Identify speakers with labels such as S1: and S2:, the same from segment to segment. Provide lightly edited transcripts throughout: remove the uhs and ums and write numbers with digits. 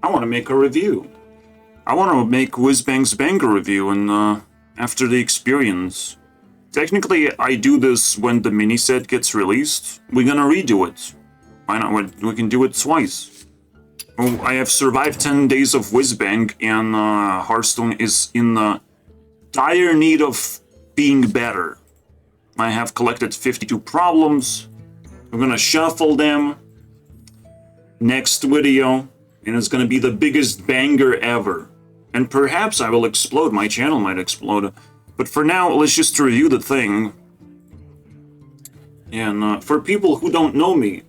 S1: I want to make a review. I want to make Whizbang's BANGER review and after the experience. Technically, I do this when the mini set gets released. We're gonna redo it. Why not? We can do it twice. Oh, I have survived 10 days of Whizbang, and Hearthstone is in dire need of being better. I have collected 52 problems. I'm gonna shuffle them next video, and it's gonna be the biggest banger ever. And perhaps I will explode. My channel might explode. But for now, let's just review the thing. And for people who don't know me,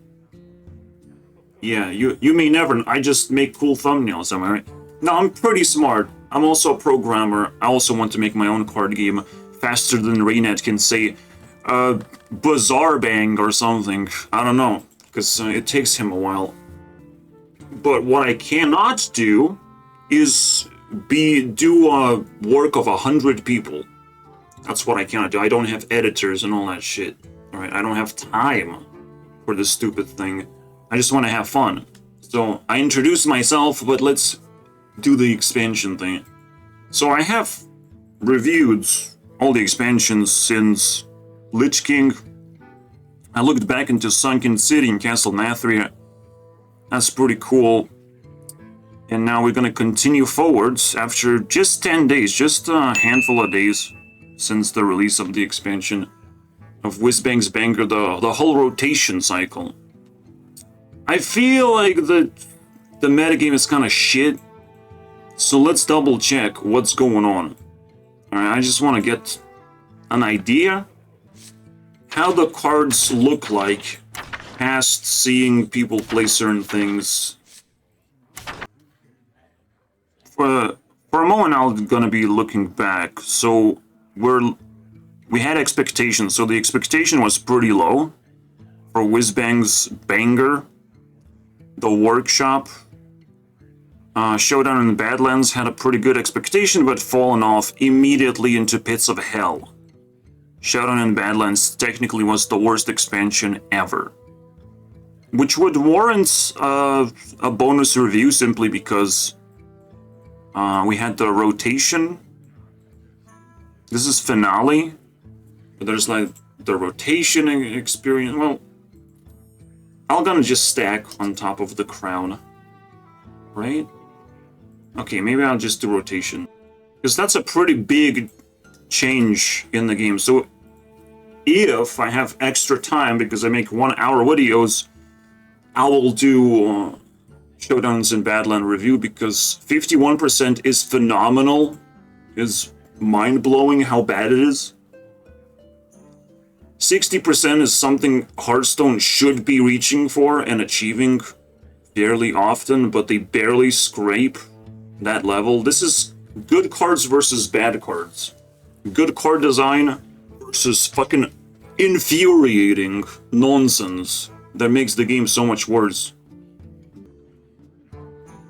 S1: yeah, you may never. I just make cool thumbnails, am I right? No, I'm pretty smart. I'm also a programmer. I also want to make my own card game faster than Raynet can say Bazaar Bang or something. I don't know, because it takes him a while. But what I cannot do is do work of 100 people. That's what I cannot do. I don't have editors and all that shit. Alright, I don't have time for this stupid thing. I just want to have fun. So, I introduced myself, but let's do the expansion thing. So I have reviewed all the expansions since Lich King. I looked back into Sunken City and Castle Nathria. That's pretty cool. And now we're gonna continue forwards after just 10 days, just a handful of days since the release of the expansion of Whizbang's BANGER, the whole rotation cycle. I feel like the metagame is kind of shit, so let's double check what's going on. Alright, I just want to get an idea how the cards look like past seeing people play certain things. For a moment, I'm gonna be looking back. So we had expectations. So the expectation was pretty low for Whizbang's BANGER. The Warkshop, Showdown in the Badlands had a pretty good expectation, but fallen off immediately into pits of hell. Showdown in the Badlands technically was the worst expansion ever, which would warrant a bonus review simply because we had the rotation. This is finale, but there's like the rotation experience. Well, I'm gonna just stack on top of the crown, right? Okay, maybe I'll just do rotation, because that's a pretty big change in the game. So if I have extra time, because I make 1 hour videos, I will do Showdowns in Badland review, because 51% is phenomenal, is mind-blowing how bad it is. 60% is something Hearthstone should be reaching for and achieving fairly often, but they barely scrape that level. This is good cards versus bad cards. Good card design versus fucking infuriating nonsense that makes the game so much worse.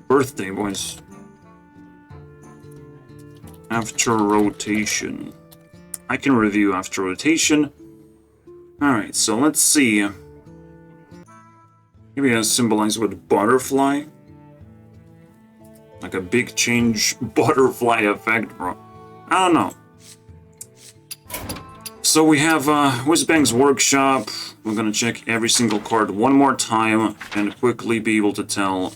S1: Birthday, boys. After rotation. I can review after rotation. Alright, so let's see. Maybe I symbolize with butterfly. Like a big change butterfly effect, bro. I don't know. So we have Whizbang's Workshop. We're gonna check every single card one more time and quickly be able to tell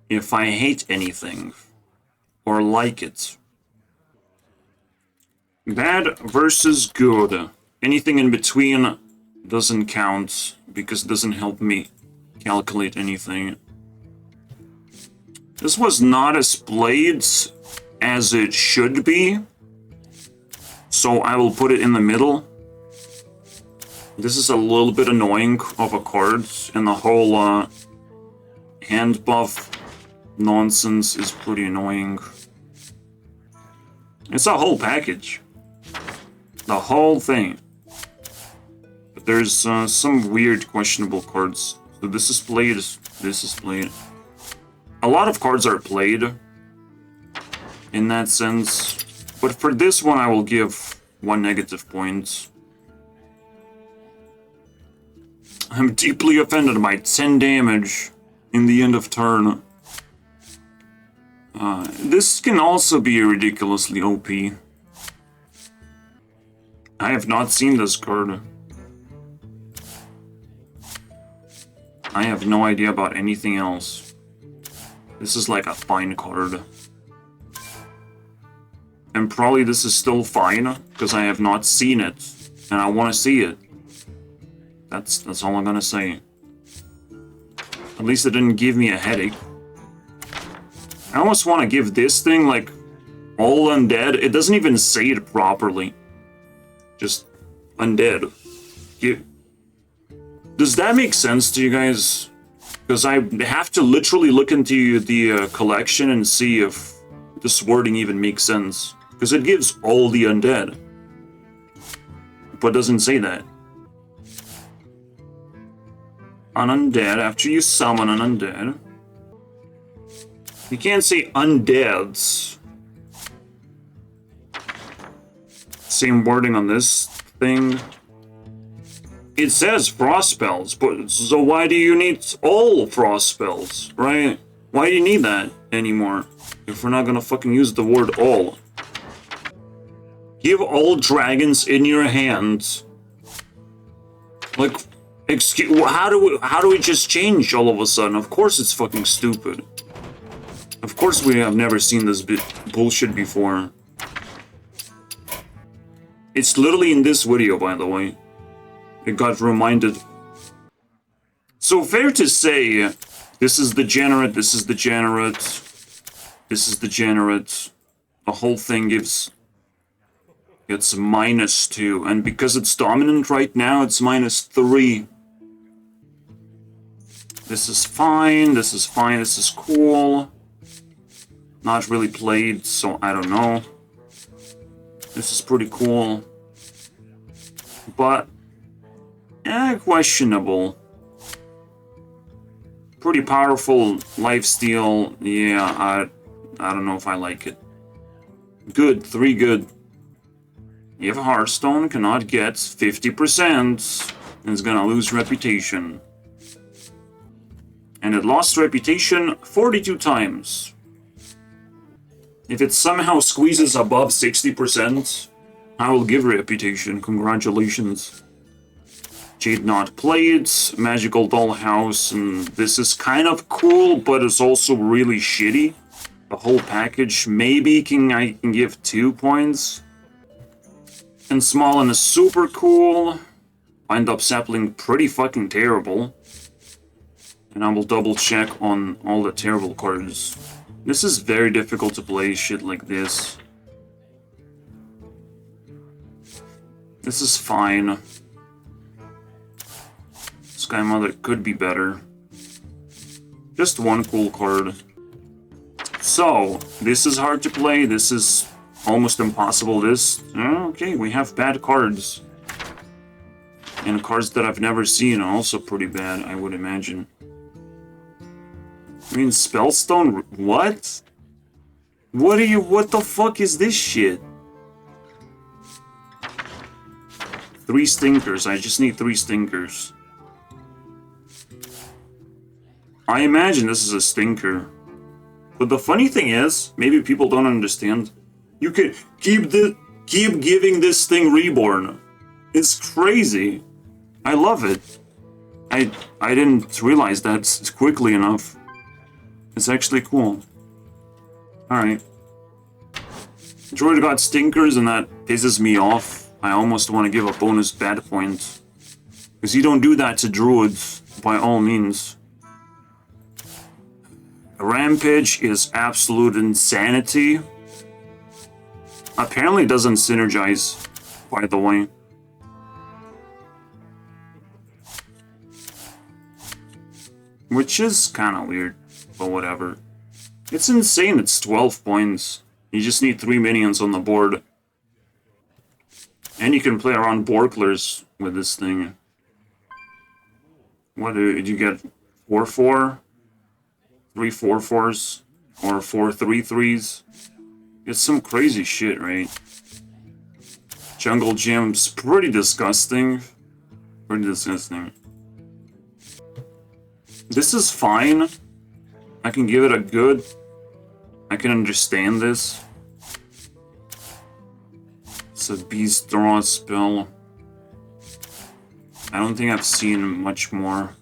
S1: if I hate anything or like it. Bad versus good. Anything in between doesn't count because it doesn't help me calculate anything. This was not as played as it should be, so I will put it in the middle. This is a little bit annoying of a card, and the whole hand buff nonsense is pretty annoying. It's a whole package. The whole thing. But there's some weird questionable cards. So this is played, this is played. A lot of cards are played in that sense. But for this one I will give 1 negative point. I'm deeply offended by 10 damage. in the end of turn. This can also be ridiculously OP. I have not seen this card. I have no idea about anything else. This is like a fine card. And probably this is still fine, because I have not seen it. And I want to see it. That's all I'm gonna say. At least it didn't give me a headache. I almost want to give this thing, like, all undead. It doesn't even say it properly. Just undead. Does that make sense to you guys? Because I have to literally look into the collection and see if this wording even makes sense. Because it gives all the undead. But doesn't say that. An undead, after you summon an undead. You can't say undeads. Same wording on this thing. It says frost spells, but so why do you need all frost spells, right? Why do you need that anymore if we're not gonna fucking use the word all? Give all dragons in your hands. Like, excuse, how do we just change all of a sudden? Of course it's fucking stupid. Of course we have never seen this bullshit before. It's literally in this video, by the way. It got reminded. So fair to say, this is degenerate, this is degenerate, this is degenerate. The whole thing gets -2, and because it's dominant right now, it's -3. This is fine, this is fine, this is cool. Not really played, so I don't know. This is pretty cool. But, questionable. Pretty powerful lifesteal. Yeah, I don't know if I like it. Good, 3 good. If Hearthstone cannot get 50%, it's gonna lose reputation. And it lost reputation 42 times. If it somehow squeezes above 60%, I will give reputation. Congratulations. Jade not played, Magical Dollhouse, and this is kind of cool, but it's also really shitty. The whole package, maybe I can give 2 points. And Small and is super cool. Wind Up Sapling, pretty fucking terrible. And I will double check on all the terrible cards. This is very difficult to play shit like this. This is fine. Sky Mother could be better. Just 1 cool card. So, this is hard to play. This is almost impossible. Okay, we have bad cards. And cards that I've never seen are also pretty bad, I would imagine. I mean, Spellstone, what? What the fuck is this shit? 3 stinkers, I just need 3 stinkers. I imagine this is a stinker. But the funny thing is, maybe people don't understand, you can keep giving this thing reborn. It's crazy. I love it. I didn't realize that quickly enough. It's actually cool. Alright. Druid got stinkers and that pisses me off. I almost want to give a bonus bad point. Because you don't do that to druids, by all means. Rampage is absolute insanity. Apparently it doesn't synergize, by the way. Which is kind of weird, but whatever. It's insane, it's 12 points. You just need 3 minions on the board. And you can play around boardclears with this thing. What did you get? 4/4? 3 4/4s? Or 4 3/3s? It's some crazy shit, right? Jungle Gym's pretty disgusting. Pretty disgusting. This is fine. I can give it a good... I can understand this. It's a beast draw spell. I don't think I've seen much more.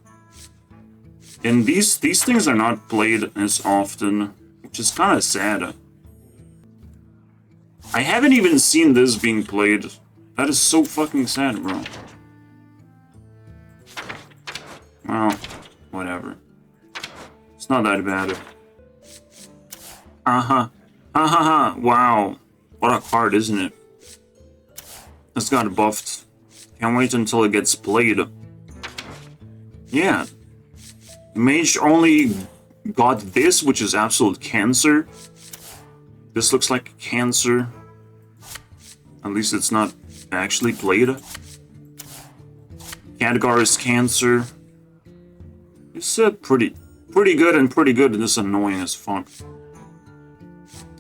S1: And these things are not played as often, which is kind of sad. I haven't even seen this being played. That is so fucking sad, bro. Well, whatever. It's not that bad. Uh-huh. Ha. Wow. What a card, isn't it? It's got buffed. Can't wait until it gets played. Yeah. Mage only got this, which is absolute cancer. This looks like cancer. At least it's not actually played. Khadgar is cancer. It's pretty good and pretty good, and this is annoying as fuck.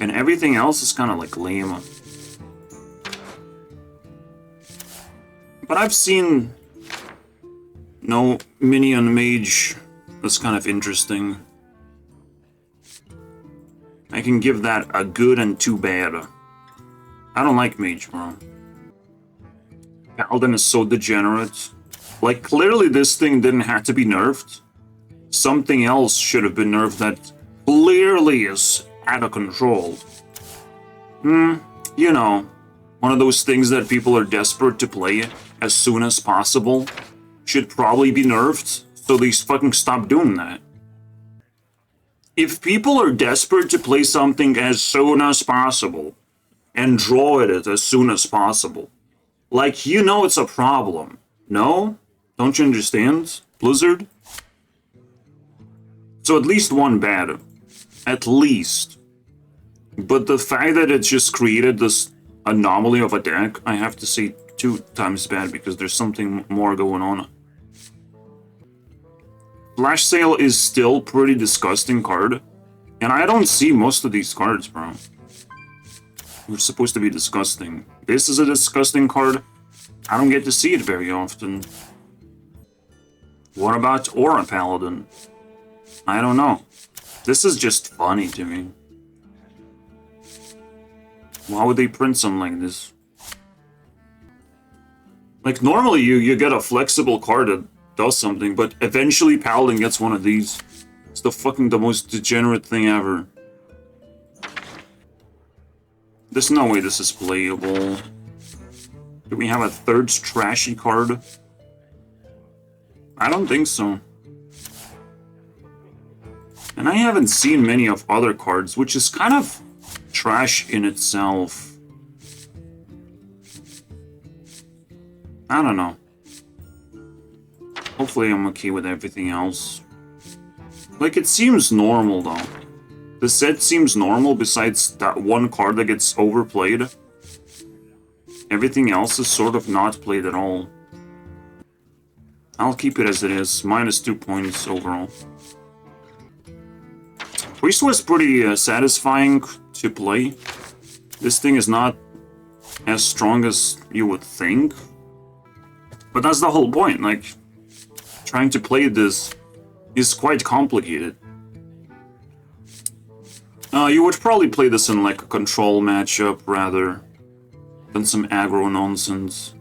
S1: And everything else is kind of like lame. But I've seen no Minion Mage. That's kind of interesting. I can give that a good and too bad. I don't like Mage, bro. Paladin is so degenerate. Like, clearly this thing didn't have to be nerfed. Something else should have been nerfed that clearly is out of control. You know, one of those things that people are desperate to play as soon as possible should probably be nerfed, so they fucking stop doing that. If people are desperate to play something as soon as possible and draw at it as soon as possible, like, you know it's a problem. No? Don't you understand, Blizzard? So at least one bad. At least. But the fact that it just created this anomaly of a deck, I have to say 2 times bad, because there's something more going on. Flash Sale is still pretty disgusting card. And I don't see most of these cards, bro. They're supposed to be disgusting. This is a disgusting card. I don't get to see it very often. What about Aura Paladin? I don't know. This is just funny to me. Why would they print something like this? Like, normally you get a flexible card that does something, but eventually Paladin gets one of these. It's the most degenerate thing ever. There's no way this is playable. Do we have a third trashy card? I don't think so. And I haven't seen many of other cards, which is kind of trash in itself. I don't know. Hopefully I'm okay with everything else. Like, it seems normal, though. The set seems normal, besides that one card that gets overplayed. Everything else is sort of not played at all. I'll keep it as it is. -2 points overall. Priest was pretty satisfying to play. This thing is not as strong as you would think. But that's the whole point, like, trying to play this is quite complicated. You would probably play this in like a control matchup rather than some aggro nonsense.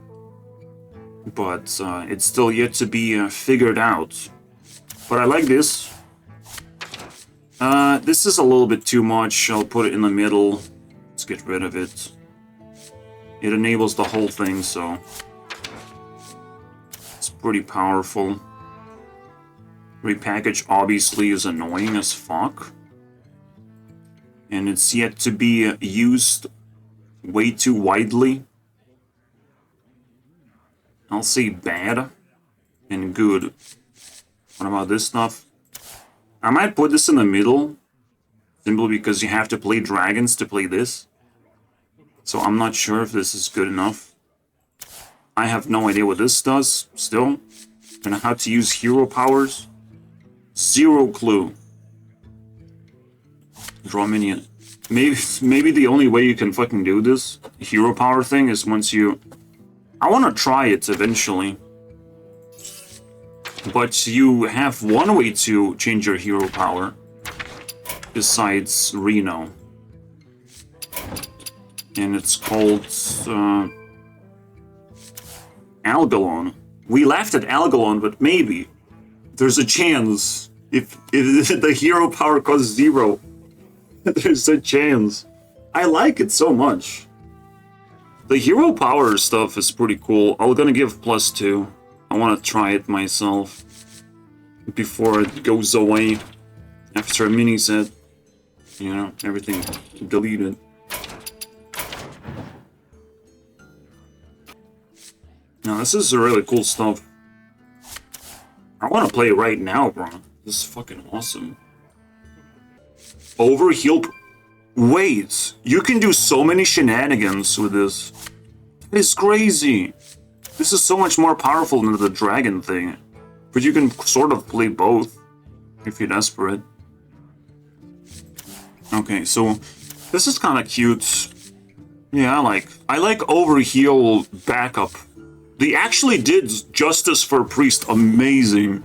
S1: But it's still yet to be figured out. But I like this. This is a little bit too much. I'll put it in the middle. Let's get rid of it. It enables the whole thing, so it's pretty powerful. Repackage obviously is annoying as fuck. And it's yet to be used way too widely. I'll say bad and good. What about this stuff? I might put this in the middle, simply because you have to play dragons to play this. So I'm not sure if this is good enough. I have no idea what this does, still. And how to use hero powers. Zero clue. Draw minion. Maybe the only way you can fucking do this hero power thing is once you... I want to try it eventually. But you have one way to change your hero power, besides Reno. And it's called Algalon. We laughed at Algalon, but maybe there's a chance if the hero power costs 0. There's a chance. I like it so much. The hero power stuff is pretty cool. I'm gonna give +2. I want to try it myself before it goes away after a mini set. You know, everything deleted. Now, this is really cool stuff. I want to play right now, bro. This is fucking awesome. Overheal. Wait, you can do so many shenanigans with this. That is crazy. This is so much more powerful than the dragon thing. But you can sort of play both if you're desperate. Okay, so this is kind of cute. Yeah, I like overheal backup. They actually did justice for priest. Amazing.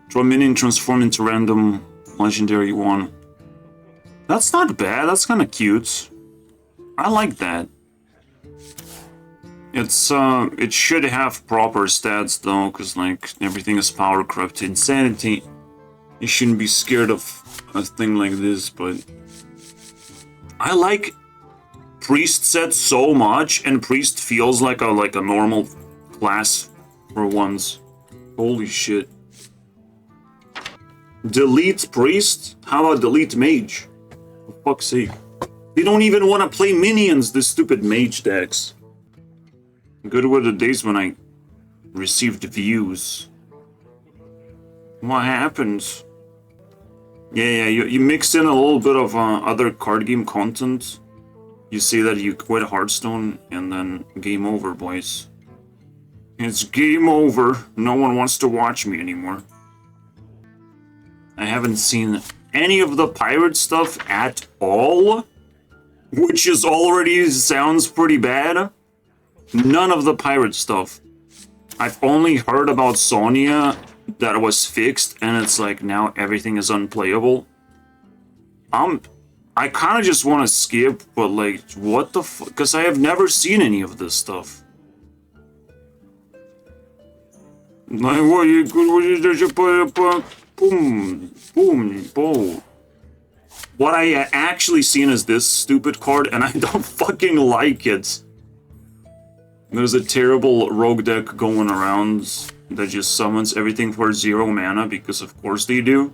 S1: Draw minion, transform into random legendary one. That's not bad. That's kind of cute. I like that. It's it should have proper stats though, because like everything is power crept. Insanity. You shouldn't be scared of a thing like this, but I like priest set so much, and priest feels like a normal class for once. Holy shit. Delete priest? How about delete mage? For fuck's sake. They don't even want to play minions, this stupid mage decks. Good were the days when I received views. What happened? Yeah, you mix in a little bit of other card game content. You say that you quit Hearthstone, and then game over, boys. It's game over. No one wants to watch me anymore. I haven't seen any of the pirate stuff at all, which is already sounds pretty bad. None of the pirate stuff. I've only heard about Sonya that was fixed, and it's like now everything is unplayable. I kind of just want to skip, but like, what the fuck? Because I have never seen any of this stuff. Like, boom, boom. What I actually seen is this stupid card, and I don't fucking like it. There's a terrible rogue deck going around that just summons everything for 0 mana, because of course they do.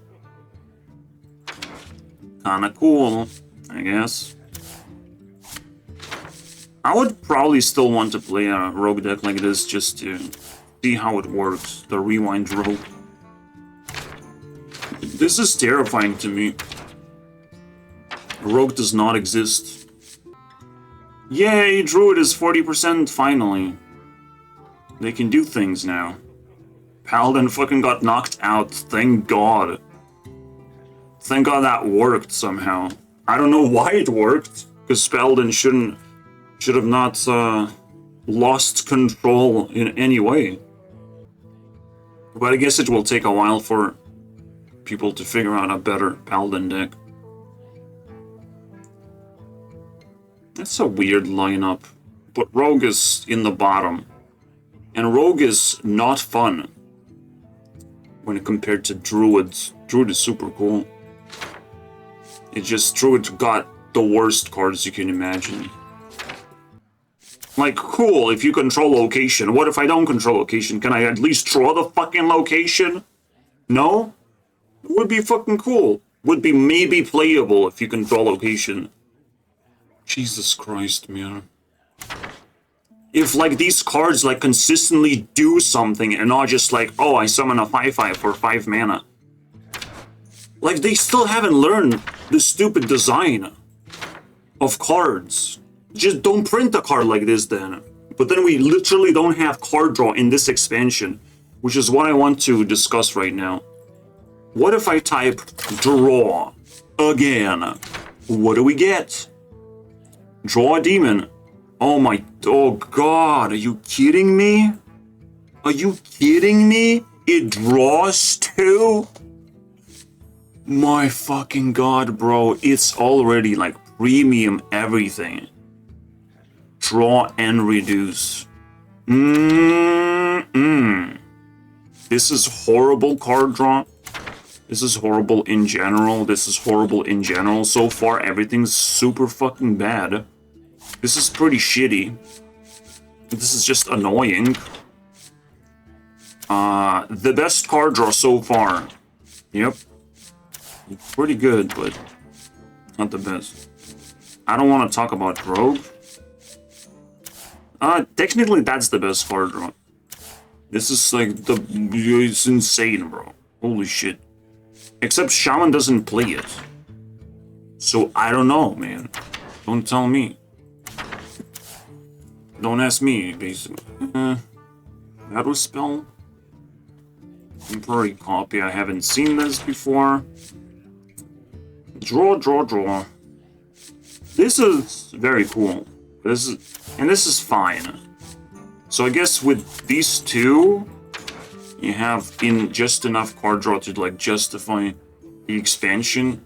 S1: Kinda cool, I guess. I would probably still want to play a rogue deck like this just to see how it works, the rewind rogue. This is terrifying to me. Rogue does not exist. Yay, Druid is 40% finally. They can do things now. Paladin fucking got knocked out, thank God. Thank God that worked somehow. I don't know why it worked, because Paladin should have not lost control in any way. But I guess it will take a while for people to figure out a better Paladin deck. That's a weird lineup, but Rogue is in the bottom. And Rogue is not fun when compared to Druids. Druid is super cool. It just, Druid got the worst cards you can imagine. Like, cool, if you control location. What if I don't control location? Can I at least draw the fucking location? No? It would be fucking cool. Would be maybe playable if you control location. Jesus Christ, man. If, like, these cards, like, consistently do something and not just like, oh, I summon a 5/5 for 5 mana. Like, they still haven't learned the stupid design of cards. Just don't print a card like this, then. But then we literally don't have card draw in this expansion, which is what I want to discuss right now. What if I type draw again? What do we get? Draw a demon. Oh God, are you kidding me? Are you kidding me? It draws 2? My fucking god, bro. It's already like premium everything. Draw and reduce. This is horrible card draw. This is horrible in general. This is horrible in general. So far, everything's super fucking bad. This is pretty shitty. This is just annoying. The best card draw so far. Yep. Pretty good, but not the best. I don't want to talk about Rogue. Technically that's the best card draw. This is like it's insane, bro. Holy shit. Except Shaman doesn't play it. So I don't know, man. Don't tell me. Don't ask me, basically. Battle spell? Temporary copy. I haven't seen this before. Draw, draw, draw. This is very cool. This is fine. So I guess with these two, you have in just enough card draw to like justify the expansion.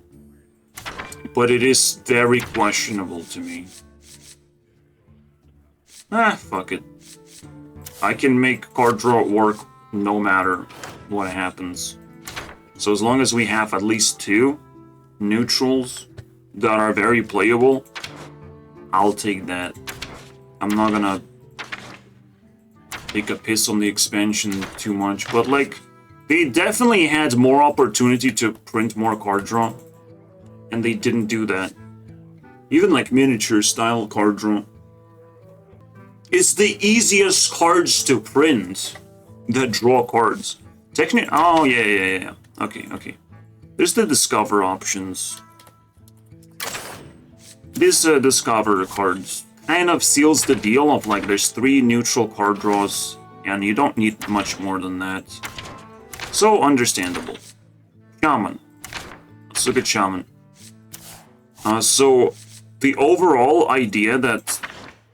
S1: But it is very questionable to me. Fuck it. I can make card draw work no matter what happens. So as long as we have at least 2 neutrals that are very playable, I'll take that. I'm not gonna take a piss on the expansion too much, but like, they definitely had more opportunity to print more card draw, and they didn't do that. Even like miniature style card draw. It's the easiest cards to print that draw cards. Technically, oh yeah. Okay. There's the discover options. This discover cards kind of seals the deal of like there's 3 neutral card draws and you don't need much more than that. So understandable. Shaman. Let's look at Shaman. So the overall idea that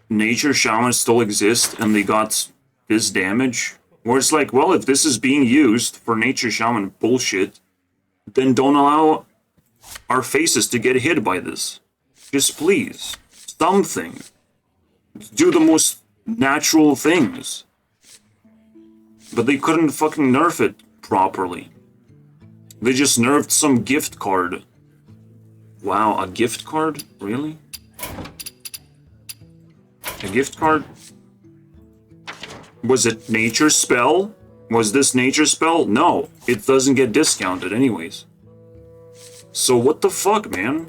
S1: nature shamans still exist and they got this damage, where it's like, well, if this is being used for nature shaman bullshit, then don't allow our faces to get hit by this. Just please, something. Do the most natural things. But they couldn't fucking nerf it properly. They just nerfed some gift card. Wow, a gift card? Really? A gift card? Was it nature spell? Was this nature spell? No, it doesn't get discounted anyways. So what the fuck, man?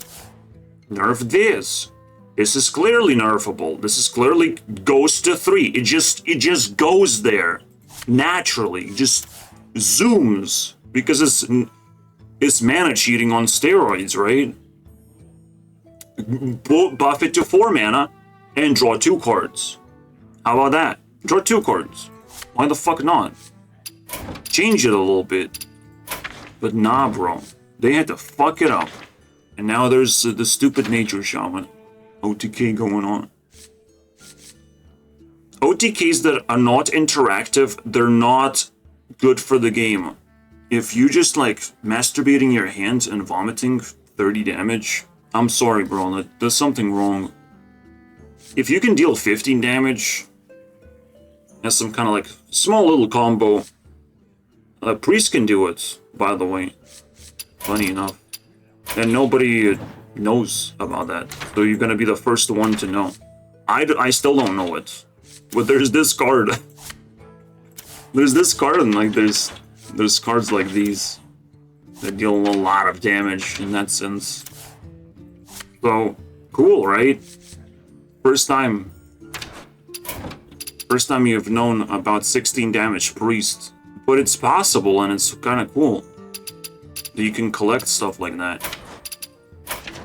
S1: Nerf this. This is clearly nerfable. This is clearly goes to 3. It just goes there. Naturally. Just zooms. Because it's mana cheating on steroids, right? Buff it to 4 mana and draw 2 cards. How about that? Draw 2 cards. Why the fuck not? Change it a little bit. But nah, bro. They had to fuck it up. And now there's the stupid nature shaman. OTK going on. OTKs that are not interactive, they're not good for the game. If you just like masturbating your hands and vomiting 30 damage, I'm sorry, bro, there's something wrong. If you can deal 15 damage as some kind of like small little combo, a priest can do it, by the way. Funny enough. And nobody knows about that. So you're gonna be the first one to know. I still don't know it. But there's this card. There's this card and like there's cards like these that deal a lot of damage in that sense. So, cool, right? First time you've known about 16 damage priest. But it's possible and it's kinda cool. That you can collect stuff like that.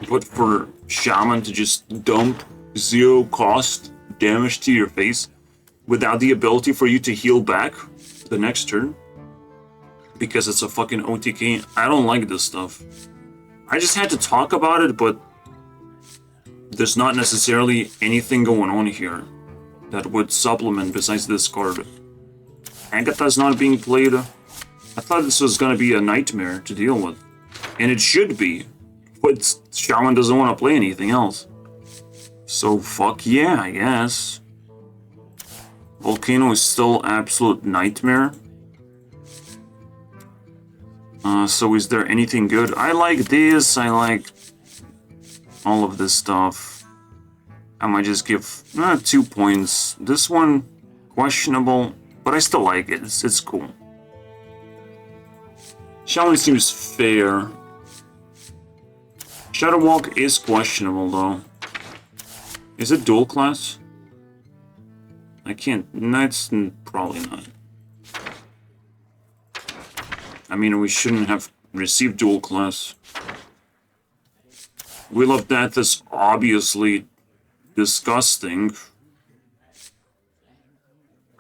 S1: But for shaman to just dump 0 cost damage to your face without the ability for you to heal back the next turn because it's a fucking OTK, I don't like this stuff. I just had to talk about it, but there's not necessarily anything going on here that would supplement besides this card. Agatha's not being played. I thought this was gonna be a nightmare to deal with. And it should be. But Shaman doesn't want to play anything else. So fuck yeah, I guess. Volcano is still absolute nightmare. So is there anything good? I like this, I like all of this stuff. I might just give 2 points. This one, questionable, but I still like it. It's cool. Shaman seems fair. Shadow Walk is questionable though. Is it dual class? I can't. No, it's probably not. I mean, we shouldn't have received dual class. Wheel of Death is obviously disgusting.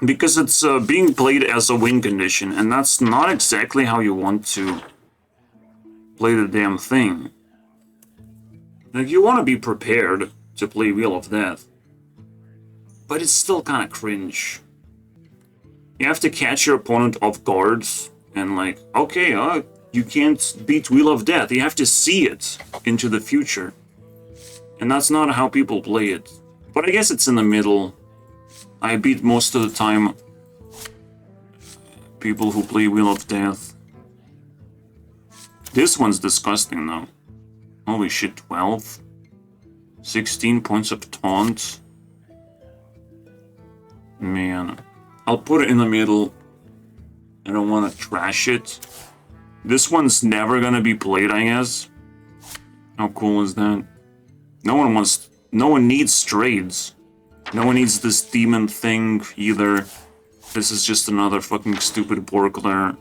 S1: Because it's being played as a win condition, and that's not exactly how you want to play the damn thing. Like, you want to be prepared to play Wheel of Death. But it's still kind of cringe. You have to catch your opponent off guard, and like, okay, you can't beat Wheel of Death. You have to see it into the future. And that's not how people play it. But I guess it's in the middle. I beat most of the time people who play Wheel of Death. This one's disgusting though. Holy shit, 12? 16 points of taunt. Man. I'll put it in the middle. I don't want to trash it. This one's never gonna be played, I guess. How cool is that? No one needs trades. No one needs this demon thing either. This is just another fucking stupid boardclear.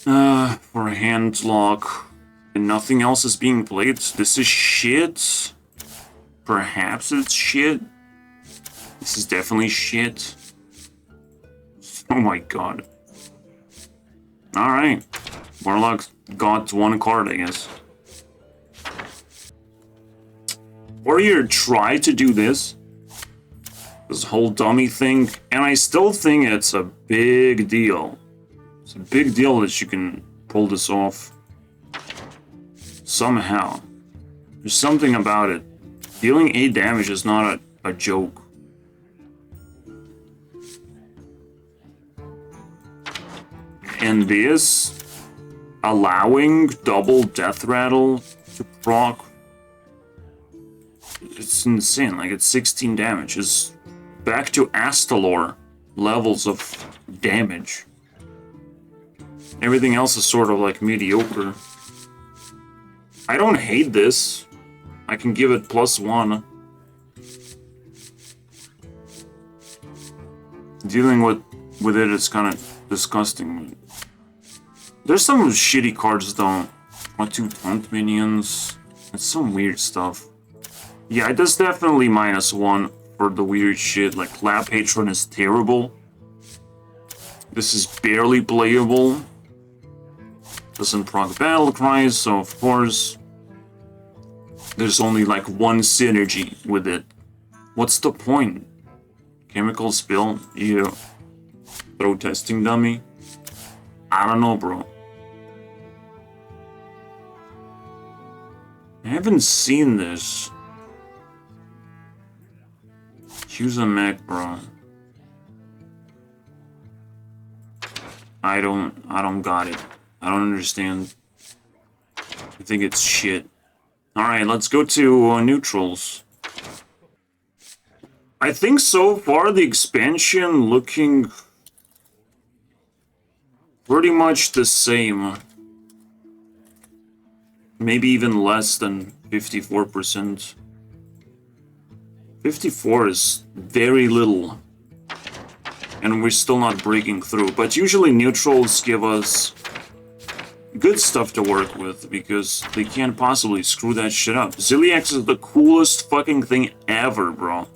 S1: For a hand lock. And nothing else is being played. This is shit. Perhaps it's shit. This is definitely shit. Oh my god. Alright. Warlock got one card, I guess. Warrior tried to do this whole dummy thing, and I still think it's a big deal. It's a big deal that you can pull this off. Somehow. There's something about it. Dealing 8 damage is not a joke. And this, allowing double death rattle to proc, it's insane. Like, it's 16 damage. It's back to Astalor levels of damage. Everything else is sort of like mediocre. I don't hate this. I can give it +1. Dealing with it is kind of disgusting. There's some shitty cards though. 2 taunt minions. It's some weird stuff. Yeah, it does definitely -1 for the weird shit. Like, Lab Patron is terrible. This is barely playable. Doesn't proc battle cries, so of course there's only like one synergy with it. What's the point? Chemical spill? Ew. Throw testing dummy? I don't know, bro. I haven't seen this. Choose a mech, bro. I don't got it. I don't understand. I think it's shit. Alright, let's go to neutrals. I think so far the expansion looking pretty much the same. Maybe even less than 54%. 54 is very little. And we're still not breaking through. But usually neutrals give us good stuff to work with, because they can't possibly screw that shit up. Ziliax is the coolest fucking thing ever, bro.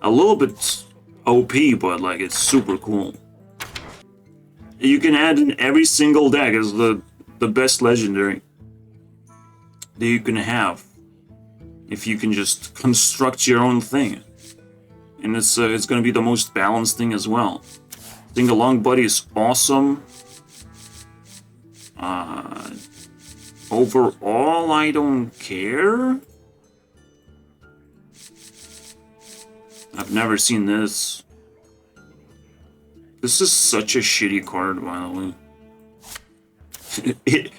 S1: A little bit OP, but like, it's super cool. You can add in every single deck as the best legendary that you can have. If you can just construct your own thing. And it's going to be the most balanced thing as well. Sing Along Buddy is awesome. Overall, I don't care. I've never seen this. This is such a shitty card, by the way.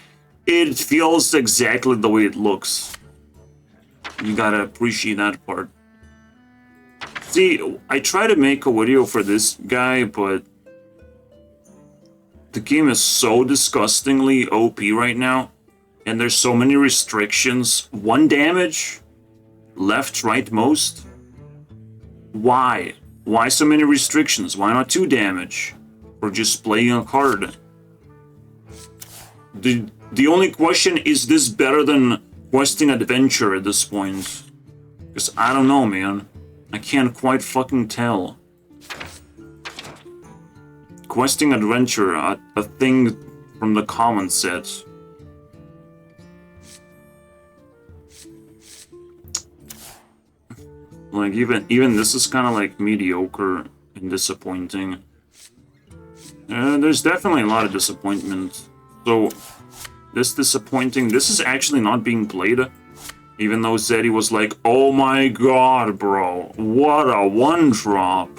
S1: It feels exactly the way it looks. You gotta appreciate that part. See, I try to make a video for this guy, but the game is so disgustingly OP right now, and there's so many restrictions. 1 damage, left, right, most. Why? Why so many restrictions? Why not 2 damage? Or just playing a card? The only question is this better than questing adventure at this point? Because I don't know, man. I can't quite fucking tell. Questing adventure, a thing from the common set. Like even this is kind of like mediocre and disappointing. There's definitely a lot of disappointment. So this disappointing. This is actually not being played. Even though Zeddy was like, "Oh my god, bro, what a 1-drop."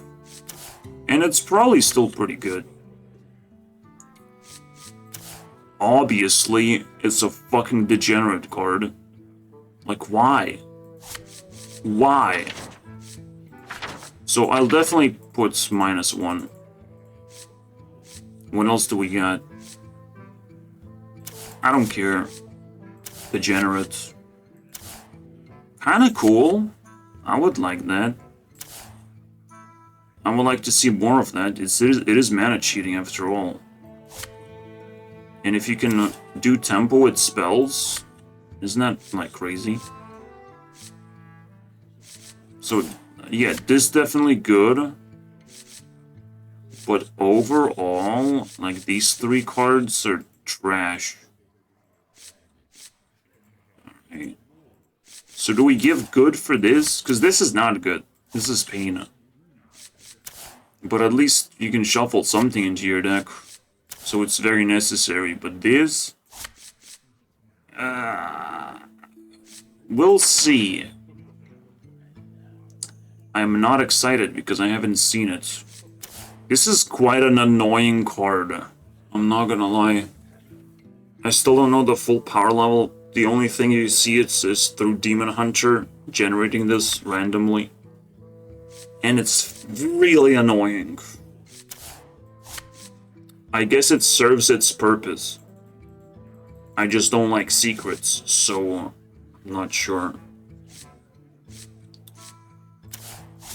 S1: And it's probably still pretty good. Obviously, it's a fucking degenerate card. Like, why? Why? So I'll definitely put -1. What else do we got? I don't care. Degenerate. Kinda cool. I would like that. I would like to see more of that. It is mana cheating after all. And if you can do tempo with spells, isn't that like crazy? So yeah, this definitely good. But overall, like these 3 cards are trash. Alright. So do we give good for this? Because this is not good. This is pain. But at least you can shuffle something into your deck. So it's very necessary. But this... we'll see. I'm not excited because I haven't seen it. This is quite an annoying card. I'm not gonna lie. I still don't know the full power level. The only thing you see it is through Demon Hunter generating this randomly. And it's really annoying. I guess it serves its purpose. I just don't like secrets, so I'm not sure.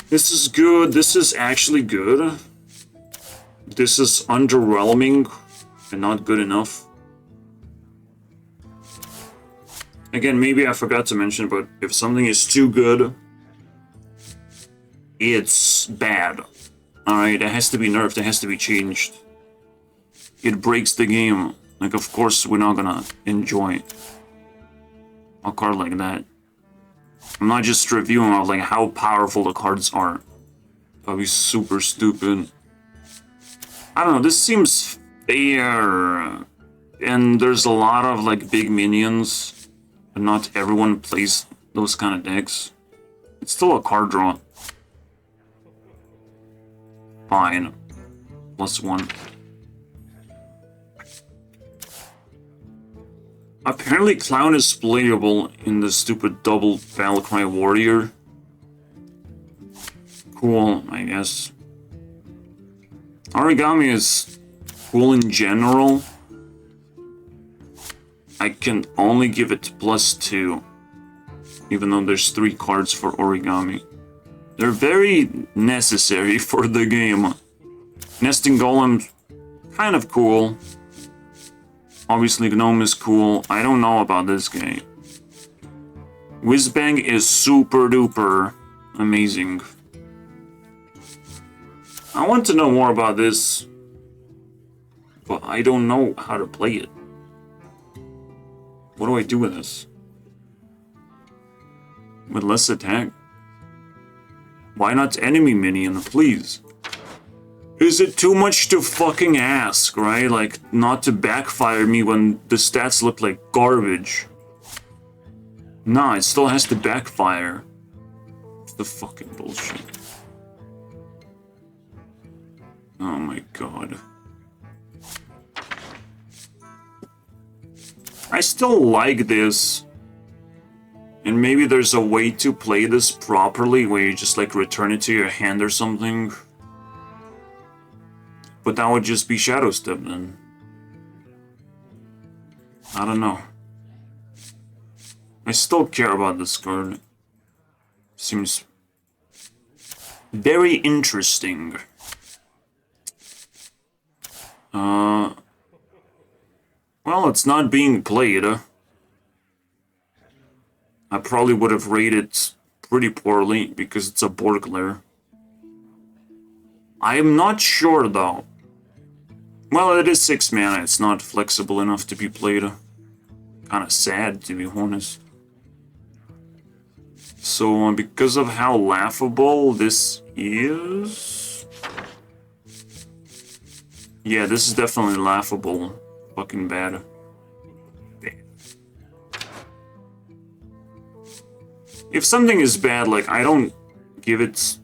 S1: This is good. This is actually good. This is underwhelming and not good enough. Again, maybe I forgot to mention, but if something is too good, it's bad. Alright, it has to be nerfed, it has to be changed. It breaks the game. Like, of course, we're not gonna enjoy a card like that. I'm not just reviewing of like how powerful the cards are. That'd be super stupid. I don't know, this seems fair. And there's a lot of like big minions, but not everyone plays those kind of decks. It's still a card draw. Fine. +1. Apparently Clown is playable in the stupid double Battlecry Warrior. Cool, I guess. Origami is cool in general. I can only give it +2. Even though there's 3 cards for Origami. They're very necessary for the game. Nesting Golem, kind of cool. Obviously Gnome is cool. I don't know about this guy. Whizbang is super duper amazing. I want to know more about this, but I don't know how to play it. What do I do with this? With less attack? Why not enemy minion, please? Is it too much to fucking ask, right? Like, not to backfire me when the stats look like garbage. Nah, it still has to backfire. It's the fucking bullshit. Oh my god. I still like this. And maybe there's a way to play this properly where you just like return it to your hand or something. But that would just be Shadow Step then. I don't know. I still care about this card. Seems very interesting. Well, it's not being played. I probably would have rated pretty poorly because it's a boardclear. I am not sure though. Well, it is 6 mana, it's not flexible enough to be played. Kinda sad, to be honest. So, because of how laughable this is... Yeah, this is definitely laughable. Fucking bad. If something is bad, like, I don't give it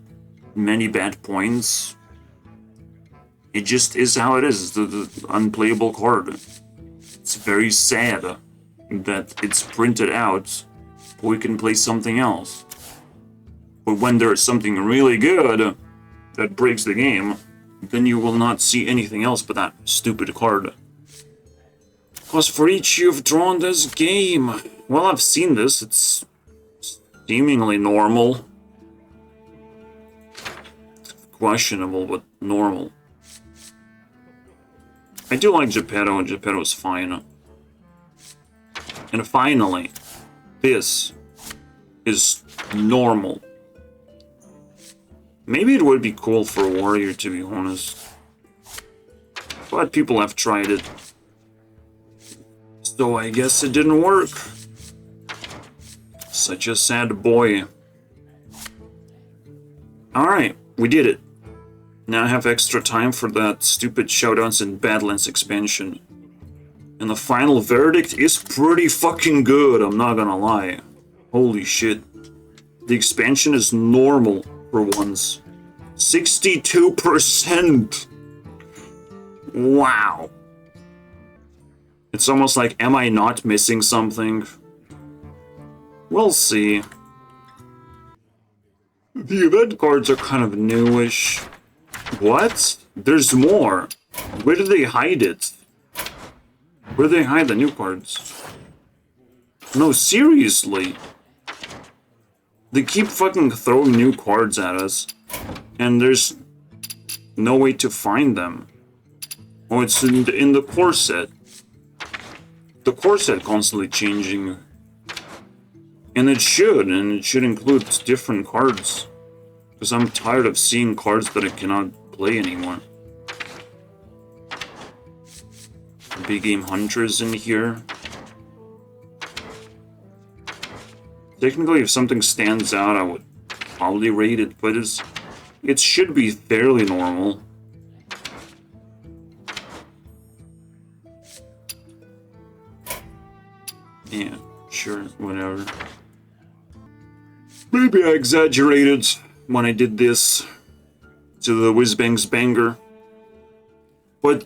S1: many bad points. It just is how it is. It's the unplayable card. It's very sad that it's printed out, but we can play something else. But when there's something really good that breaks the game, then you will not see anything else but that stupid card. Because for each you've drawn this game. Well, I've seen this. It's seemingly normal. Questionable, but normal. I do like Geppetto, and Geppetto's fine. And finally, this is normal. Maybe it would be cool for a warrior, to be honest. But people have tried it. So I guess it didn't work. Such a sad boy. Alright, we did it. Now I have extra time for that stupid Showdowns and Badlands expansion. And the final verdict is pretty fucking good, I'm not gonna lie. Holy shit. The expansion is normal for once. 62%! Wow. It's almost like, am I not missing something? We'll see. The event cards are kind of newish. What? There's more. Where did they hide it? Where do they hide the new cards? No, seriously. They keep fucking throwing new cards at us. And there's no way to find them. Oh, it's in the core set. The core set constantly changing. And it should include different cards. Because I'm tired of seeing cards that I cannot play anymore. Big Game Hunters in here. Technically, if something stands out, I would probably rate it, but it should be fairly normal. Yeah, sure, whatever. Maybe I exaggerated when I did this to the Whizbangs banger. But,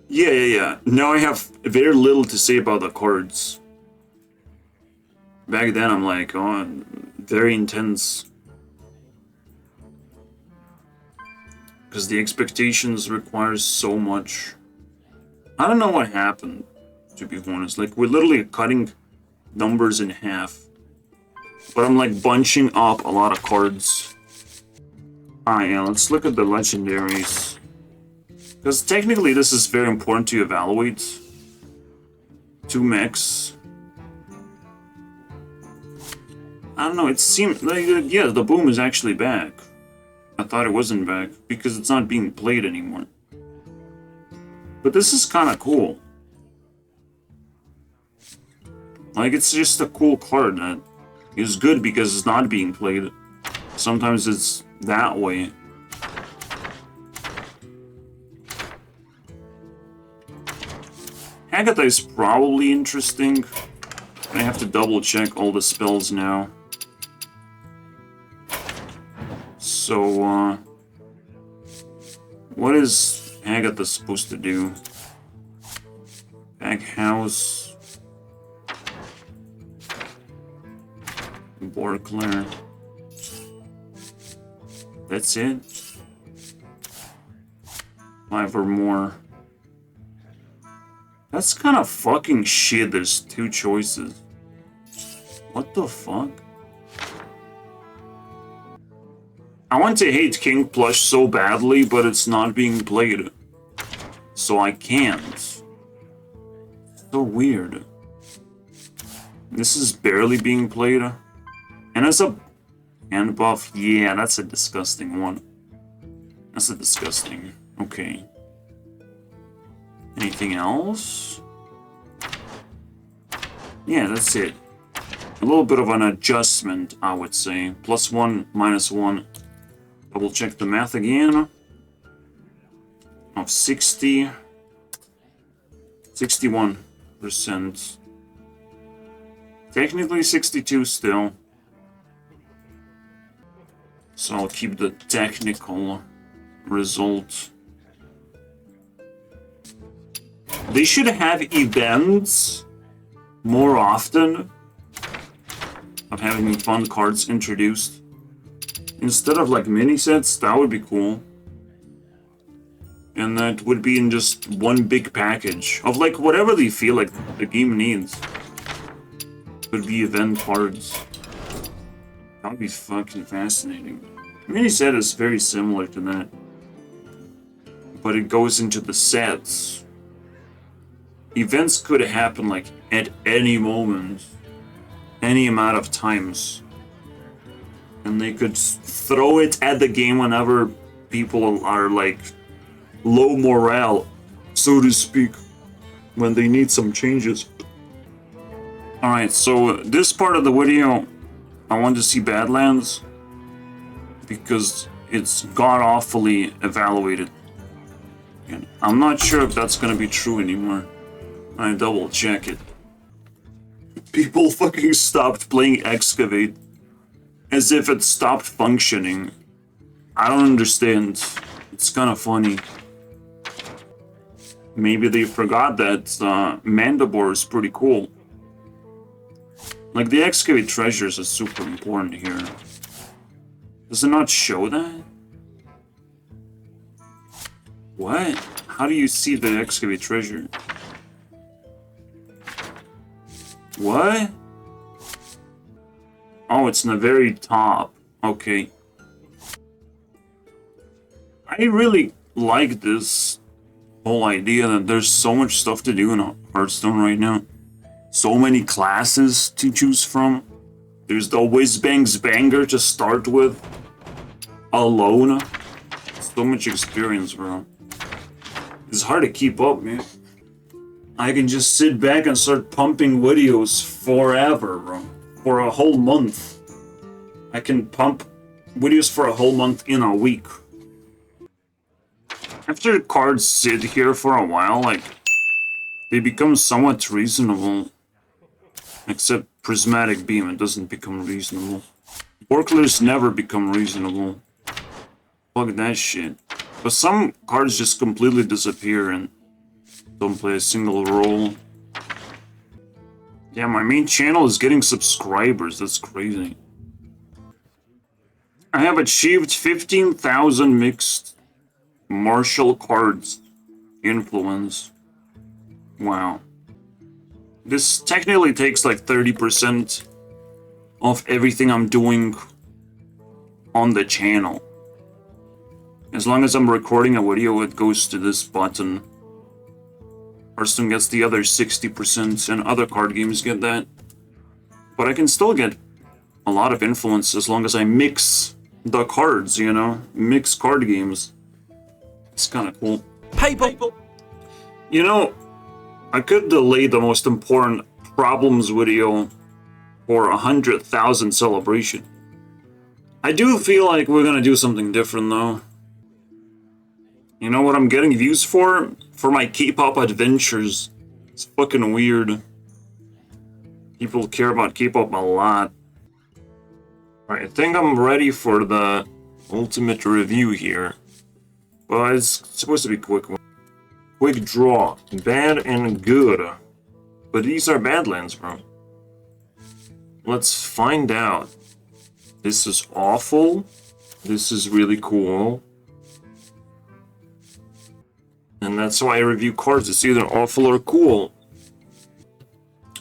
S1: yeah. Now I have very little to say about the cards. Back then I'm like, oh, very intense. Because the expectations require so much. I don't know what happened, to be honest. Like, we're literally cutting numbers in half. But I'm like bunching up a lot of cards. Alright, yeah, let's look at the legendaries. Because technically this is very important to evaluate. 2 mechs. I don't know, it seemed like, yeah, the boom is actually back. I thought it wasn't back, because it's not being played anymore. But this is kind of cool. Like, it's just a cool card that is good because it's not being played. Sometimes it's that way. Agatha is probably interesting. I have to double check all the spells now. So, what is Agatha supposed to do? Back house. Boardclears. That's it? 5 or more. That's kind of fucking shit. There's 2 choices. What the fuck? I want to hate King Plush so badly, but it's not being played. So I can't. So weird. This is barely being played. And as a hand buff, yeah, that's a disgusting one. That's a disgusting. Okay. Anything else? Yeah, that's it. A little bit of an adjustment, I would say. +1, -1. Double check the math again. Of 60. 61%. Technically 62 still. So I'll keep the technical result. They should have events more often of having fun cards introduced. Instead of like mini sets, that would be cool. And that would be in just one big package of like whatever they feel like the game needs. Would be event cards. That would be fucking fascinating. Mini set is very similar to that. But it goes into the sets. Events could happen like at any moment. Any amount of times. And they could throw it at the game whenever people are like low morale, so to speak, when they need some changes. Alright, so this part of the video, I want to see Badlands because it's god-awfully evaluated. And I'm not sure if that's gonna be true anymore. I double check it. People fucking stopped playing Excavate as if it stopped functioning. I don't understand. It's kind of funny. Maybe they forgot that Mandibor is pretty cool. Like, the Excavate treasures are super important here. Does it not show that? What? How do you see the Excavate treasure? What? Oh, it's in the very top. Okay. I really like this whole idea that there's so much stuff to do in Hearthstone right now. So many classes to choose from. There's the Whizbangs banger to start with. Alone. So much experience, bro. It's hard to keep up, man. I can just sit back and start pumping videos forever, bro. For a whole month. I can pump videos for a whole month in a week. After cards sit here for a while, like, they become somewhat reasonable. Except Prismatic Beam, it doesn't become reasonable. Boardclears never become reasonable. Fuck that shit. But some cards just completely disappear and don't play a single role. Yeah, my main channel is getting subscribers, that's crazy. I have achieved 15,000 mixed martial cards influence. Wow. This technically takes like 30% of everything I'm doing on the channel. As long as I'm recording a video, it goes to this button. Hearthstone gets the other 60%, and other card games get that. But I can still get a lot of influence as long as I mix the cards, you know? Mix card games. It's kind of cool.
S2: Paper!
S1: You know, I could delay the most important problems video for 100,000 celebration. I do feel like we're gonna do something different though. You know what I'm getting views for? For my K-pop adventures It's fucking weird. People care about K-pop a lot. Alright, I think I'm ready for the ultimate review here. But it's supposed to be quick one. Quick draw. Bad and good. But these are Badlands, bro. Let's find out. This is awful. This is really cool. And that's why I review cards. It's either awful or cool.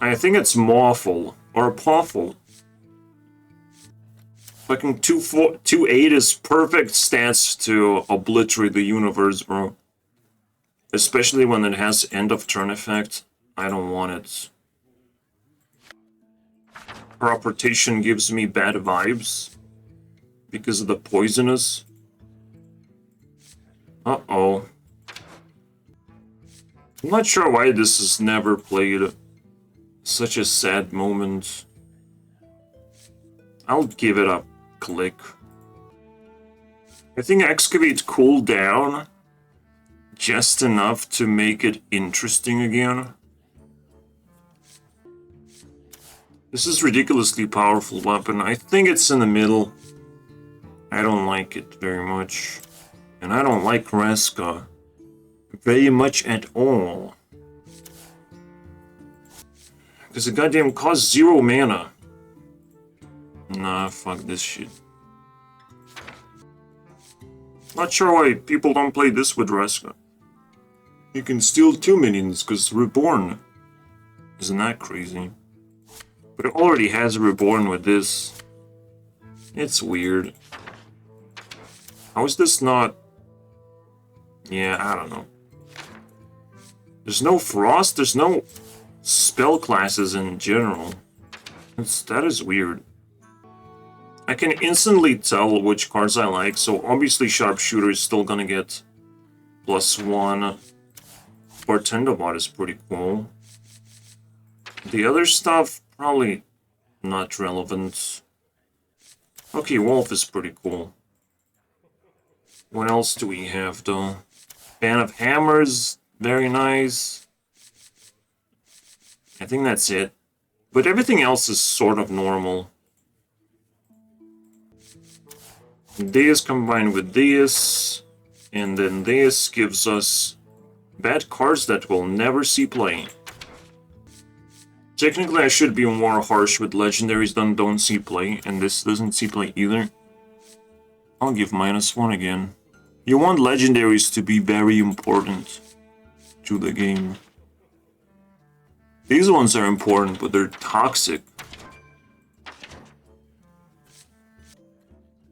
S1: I think it's mawful or pawful. Fucking 2-8 is perfect stats to obliterate the universe, bro. Especially when it has end of turn effect. I don't want it. Crop rotation gives me bad vibes because of the poisonous. Uh-oh. I'm not sure why this is never played. Such a sad moment. I'll give it a click. I think Excavate cooled down just enough to make it interesting again. This is ridiculously powerful weapon. I think it's in the middle. I don't like it very much. And I don't like Raska very much at all. Because it goddamn costs 0 mana. Nah, fuck this shit. Not sure why people don't play this with Raska. You can steal 2 minions because Reborn. Isn't that crazy? But it already has Reborn with this. It's weird. How is this not... Yeah, I don't know. There's no Frost, there's no spell classes in general. That is weird. I can instantly tell which cards I like, so obviously Sharpshooter is still gonna get +1. Bartender Bot is pretty cool. The other stuff, probably not relevant. Okay, Wolf is pretty cool. What else do we have, though? Fan of Hammers, very nice. I think that's it. But everything else is sort of normal. This combined with this, and then this gives us bad cards that we'll never see play. Technically, I should be more harsh with legendaries than don't see play, and this doesn't see play either. I'll give -1 again. You want legendaries to be very important to the game. These ones are important, but they're toxic.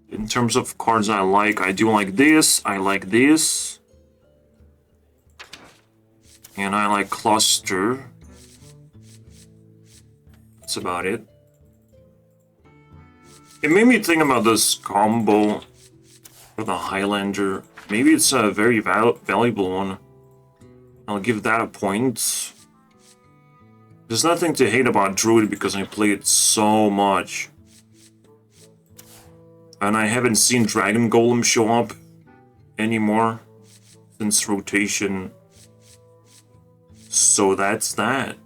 S1: In terms of cards I do like this, I like this. And I like Cluster. That's about it. It made me think about this combo for the Highlander. Maybe it's a very valuable one. I'll give that a point. There's nothing to hate about Druid because I play it so much. And I haven't seen Dragon Golem show up anymore since rotation. So that's that.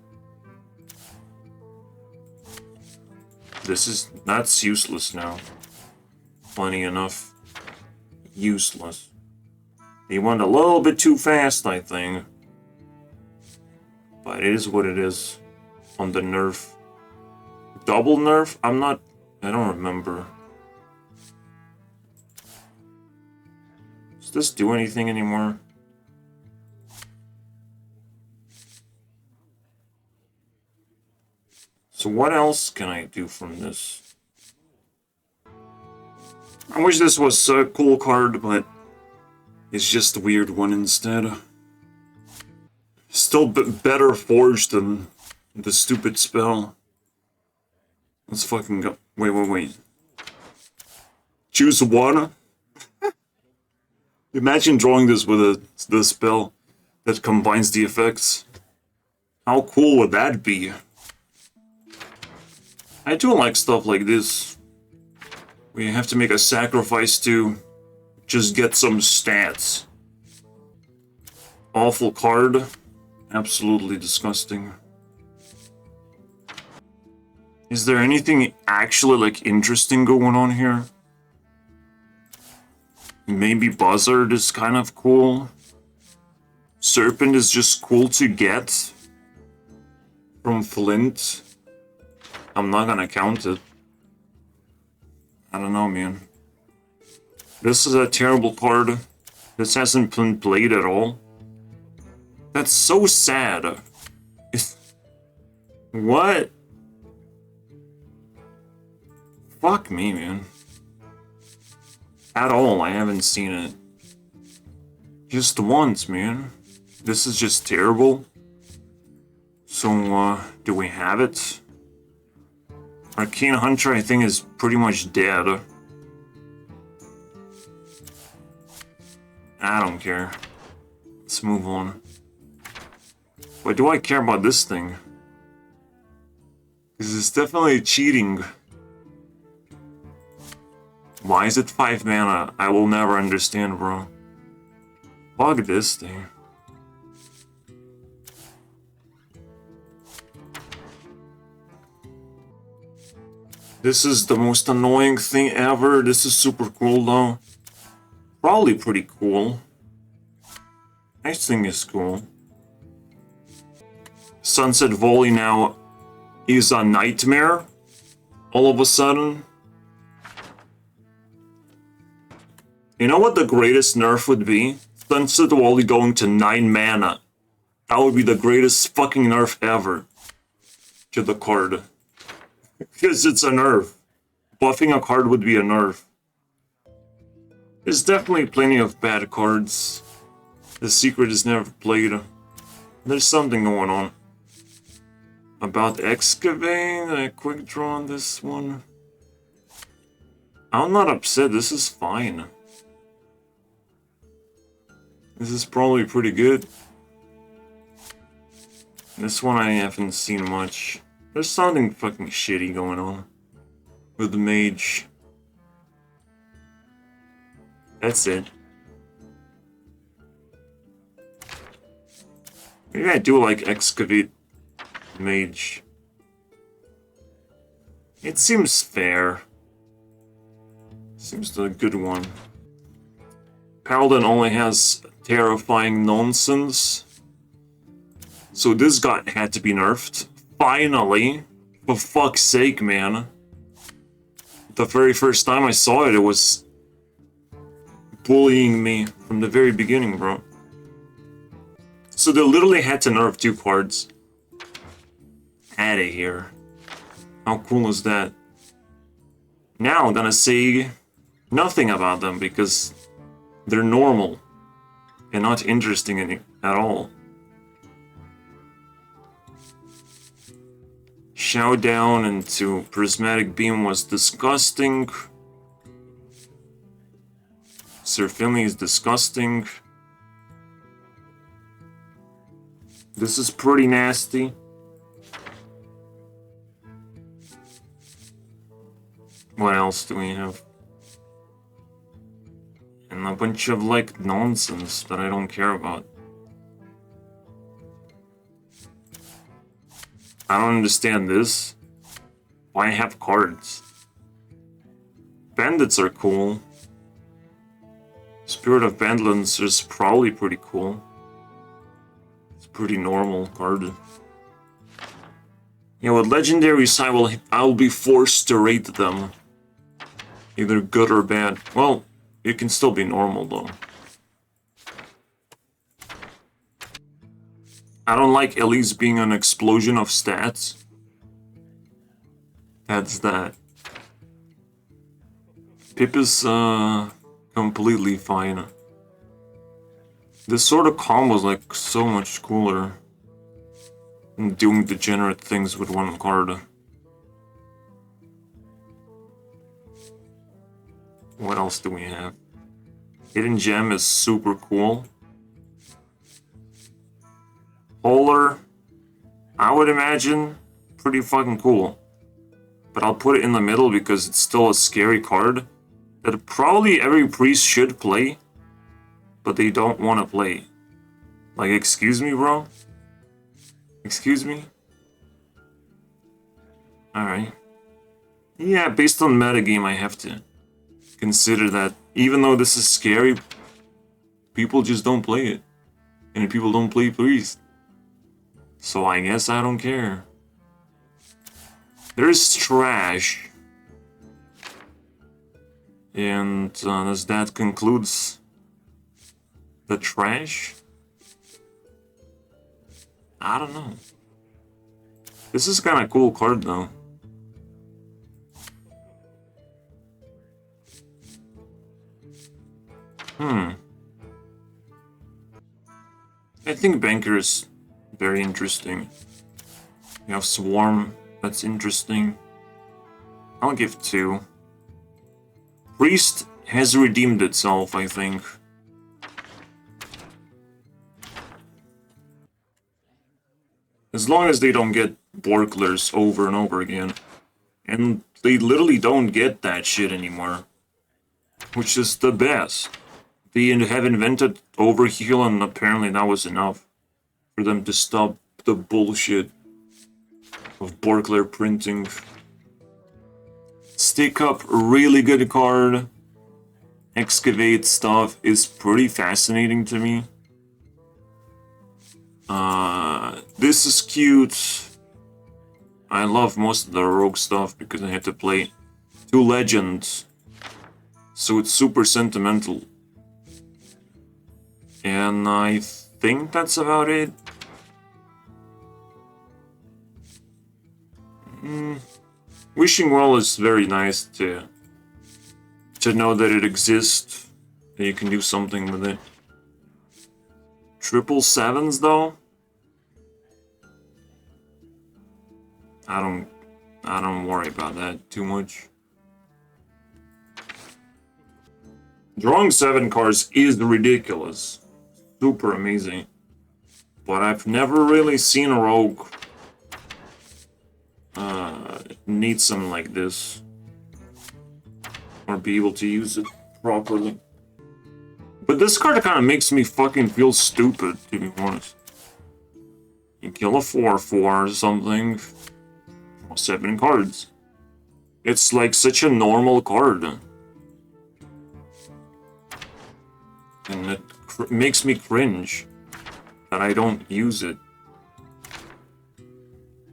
S1: That's useless now. Funny enough. Useless. He went a little bit too fast, I think. But it is what it is. On the nerf. Double nerf? I don't remember. Does this do anything anymore? So what else can I do from this? I wish this was a cool card, but it's just a weird one instead. Still better forged than the stupid spell. Let's fucking go. Wait. Choose one? Imagine drawing this with the spell that combines the effects. How cool would that be? I do like stuff like this. We have to make a sacrifice to just get some stats. Awful card. Absolutely disgusting. Is there anything actually, like, interesting going on here? Maybe Buzzard is kind of cool. Serpent is just cool to get. From Flint. I'm not gonna count it. I don't know, man. This is a terrible card. This hasn't been played at all. That's so sad. What? Fuck me, man. At all, I haven't seen it. Just once, man. This is just terrible. So, do we have it? Arcane Hunter, I think, is pretty much dead. I don't care. Let's move on. But do I care about this thing? Because it's definitely cheating. Why is it 5 mana? I will never understand, bro. Fuck this thing. This is the most annoying thing ever. This is super cool though. Probably pretty cool. Next thing is cool. Sunset Volley now is a nightmare. All of a sudden. You know what the greatest nerf would be? Sunset Volley going to 9 mana. That would be the greatest fucking nerf ever. To the card. Because it's a nerf. Buffing a card would be a nerf. There's definitely plenty of bad cards. The secret is never played. There's something going on. About Excavate, a quick draw on this one. I'm not upset, this is fine. This is probably pretty good. This one I haven't seen much. There's something fucking shitty going on with the mage. That's it. Maybe I do like Excavate Mage. It seems fair. Seems the good one. Paladin only has terrifying nonsense. So this guy had to be nerfed. Finally! For fuck's sake, man. The very first time I saw it, it was bullying me from the very beginning, bro. So they literally had to nerf 2 cards. Outta here. How cool is that? Now I'm gonna say nothing about them because they're normal and not interesting at all. Showdown into Prismatic Beam was disgusting. Sir Finley is disgusting. This is pretty nasty. What else do we have? And a bunch of, like, nonsense that I don't care about. I don't understand this. Why have cards? Bandits are cool. Spirit of Badlands is probably pretty cool. It's a pretty normal card. Yeah, with legendaries I will be forced to rate them. Either good or bad. Well, it can still be normal though. I don't like Elise being an explosion of stats. That's that. Pip is completely fine. This sort of combo is like so much cooler than doing degenerate things with one card. What else do we have? Hidden Gem is super cool. Polar, I would imagine, pretty fucking cool. But I'll put it in the middle because it's still a scary card that probably every priest should play, but they don't want to play. Like, excuse me, bro? Excuse me? Alright. Yeah, based on metagame, I have to consider that even though this is scary, people just don't play it. And people don't play priest. So I guess I don't care. There's trash. And does that concludes the trash? I don't know. This is kind of cool card though. I think BANGER is very interesting. You have Swarm, that's interesting. I'll give 2. Priest has redeemed itself, I think. As long as they don't get boardclears over and over again. And they literally don't get that shit anymore. Which is the best. They have invented overheal, and apparently that was enough for them to stop the bullshit of boardclear printing. Stick Up, really good card. Excavate stuff is pretty fascinating to me. This is cute. I love most of the rogue stuff because I had to play 2 legends. So it's super sentimental. And I think that's about it. Wishing Well is very nice to know that it exists, that you can do something with it. 777s though? I don't worry about that too much. Drawing 7 cards is ridiculous. Super amazing. But I've never really seen a rogue need something like this. Or be able to use it properly. But this card kind of makes me fucking feel stupid, to be honest. You kill a 4/4 or something. 7 cards. It's like such a normal card. And it makes me cringe that I don't use it.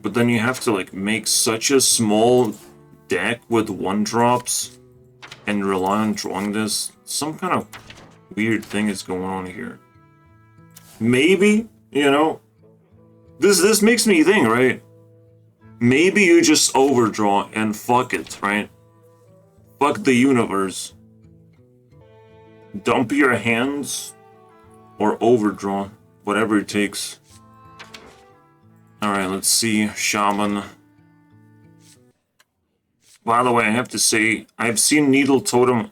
S1: But then you have to like make such a small deck with 1-drops and rely on drawing this. Some kind of weird thing is going on here. Maybe, you know, this makes me think, right? Maybe you just overdraw and fuck it, right? Fuck the universe. Dump your hands or overdraw, whatever it takes. Alright, let's see. Shaman. By the way, I have to say, I've seen Needle Totem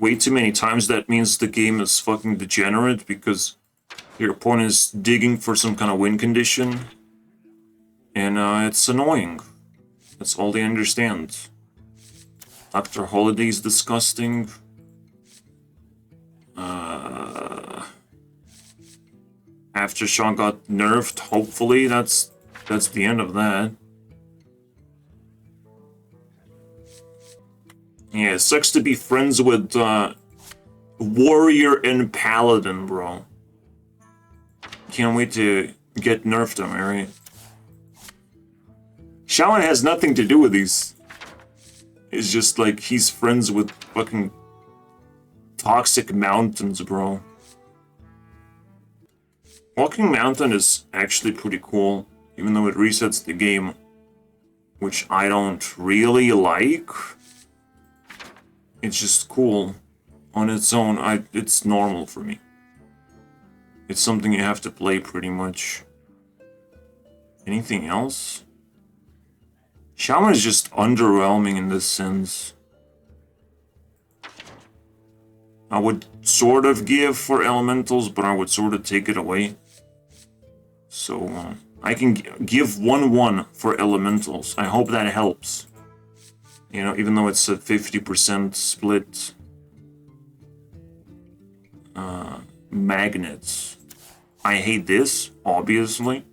S1: way too many times. That means the game is fucking degenerate because your opponent is digging for some kind of win condition. And it's annoying. That's all they understand. Dr. Holiday's disgusting. Aftershock got nerfed. Hopefully, that's the end of that. Yeah, it sucks to be friends with Warrior and Paladin, bro. Can't wait to get nerfed, am I right? Shaman has nothing to do with these. It's just like he's friends with fucking Toxic Mountains, bro. Walking Mountain is actually pretty cool, even though it resets the game, which I don't really like. It's just cool on its own. It's normal for me. It's something you have to play pretty much. Anything else? Shaman is just underwhelming in this sense. I would sort of give for elementals, but I would sort of take it away. So, I can give 1/1 for elementals. I hope that helps. You know, even though it's a 50% split. Magnets. I hate this, obviously.